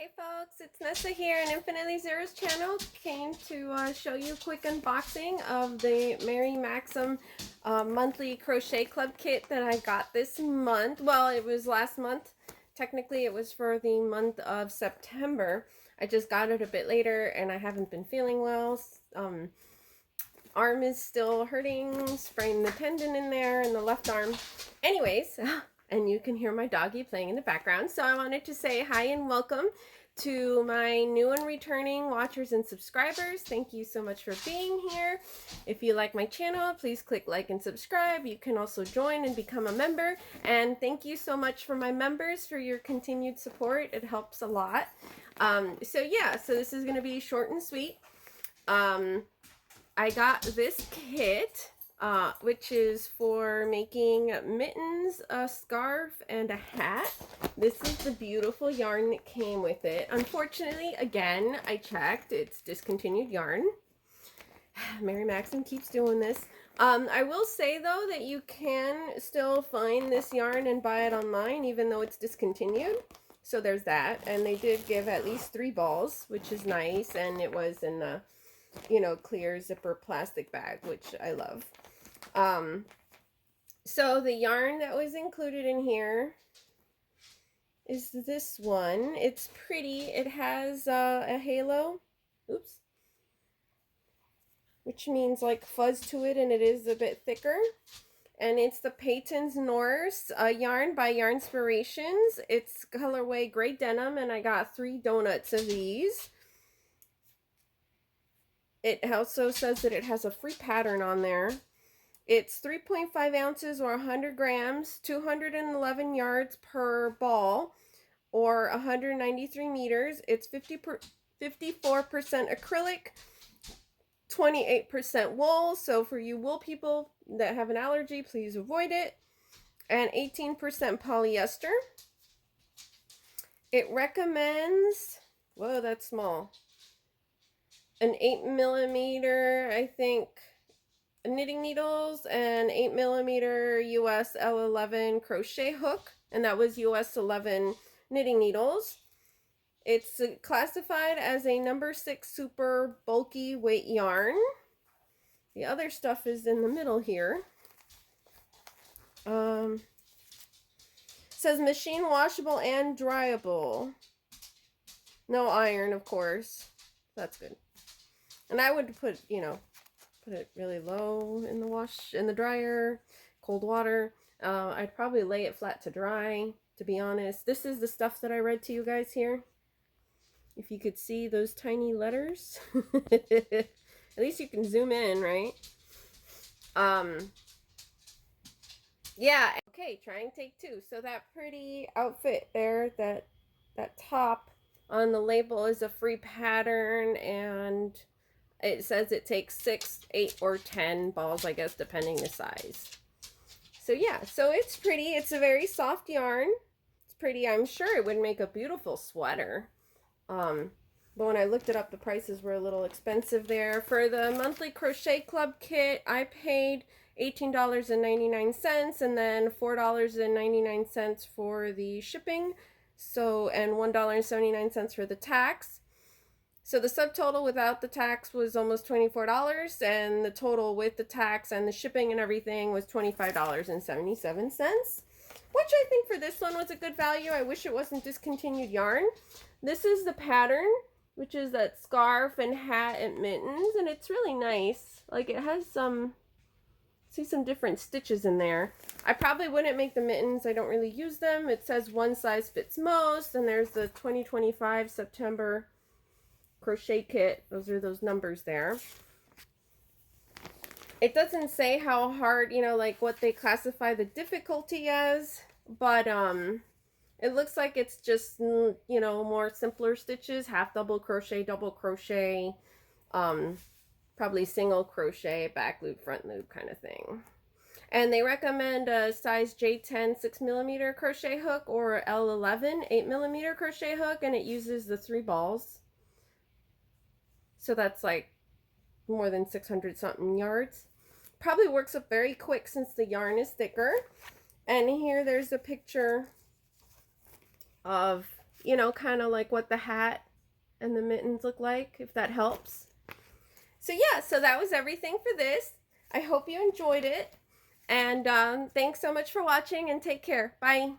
Hey folks, it's Nessa here, and Infinitely Zero's channel. Came to show you a quick unboxing of the Mary Maxim monthly crochet club kit that I got this month. Well, it was last month. Technically, it was for the month of September. I just got it a bit later, and I haven't been feeling well. Arm is still hurting, sprained the tendon in there in the left arm. Anyways, and you can hear my doggy playing in the background. So I wanted to say hi and welcome to my new and returning watchers and subscribers. Thank you so much for being here. If you like my channel, please click like and subscribe. You can also join and become a member. And thank you so much for my members for your continued support. It helps a lot. So this is going to be short and sweet. I got this kit, which is for making mittens, a scarf, and a hat. This is the beautiful yarn that came with it. Unfortunately, again, I checked, it's discontinued yarn. Mary Maxim keeps doing this. I will say, though, that you can still find this yarn and buy it online, even though it's discontinued. So there's that. And they did give at least 3 balls, which is nice. And it was in the, clear zipper plastic bag, which I love. So the yarn that was included in here is this one. It's pretty. It has a halo. Oops. Which means like fuzz to it, and it is a bit thicker. And it's the Peyton's Norse yarn by Yarnspirations. It's colorway gray denim, and I got 3 donuts of these. It also says that it has a free pattern on there. It's 3.5 ounces or 100 grams, 211 yards per ball, or 193 meters. It's 54% acrylic, 28% wool. So for you wool people that have an allergy, please avoid it. And 18% polyester. It recommends, whoa, that's small, an 8mm, I think, knitting needles, and 8mm US L11 crochet hook, and that was US 11 knitting needles. It's classified as a number 6 super bulky weight yarn. The other stuff is in the middle here. Says machine washable and dryable. No iron, of course. That's good. And I would put it really low in the dryer, cold water. I'd probably lay it flat to dry, to be honest. This is the stuff that I read to you guys here. If you could see those tiny letters. At least you can zoom in, right? Yeah. Okay, trying take 2. So that pretty outfit there, that top on the label is a free pattern, and it says it takes 6, 8, or 10 balls, I guess, depending the size. So yeah, so it's pretty. It's a very soft yarn. It's pretty. I'm sure it would make a beautiful sweater. But when I looked it up, the prices were a little expensive there. For the monthly crochet club kit, I paid $18.99 and then $4.99 for the shipping. So, and $1.79 for the tax. So the subtotal without the tax was almost $24, and the total with the tax and the shipping and everything was $25.77, which I think for this one was a good value. I wish it wasn't discontinued yarn. This is the pattern, which is that scarf and hat and mittens, and it's really nice. Like, it has some different stitches in there. I probably wouldn't make the mittens. I don't really use them. It says one size fits most, and there's the 2025 September crochet kit. Those are those numbers there. It doesn't say how hard, like what they classify the difficulty as, but it looks like it's just, more simpler stitches, half double crochet, double crochet, probably single crochet, back loop, front loop kind of thing. And they recommend a size J10 6mm crochet hook or L11 8mm crochet hook, and it uses the 3 balls. So that's like more than 600 something yards. Probably works up very quick since the yarn is thicker. And here there's a picture of you know, kind of like what the hat and the mittens look like, if that helps. So yeah, so that was everything for this. I hope you enjoyed it. And thanks so much for watching, and take care. Bye.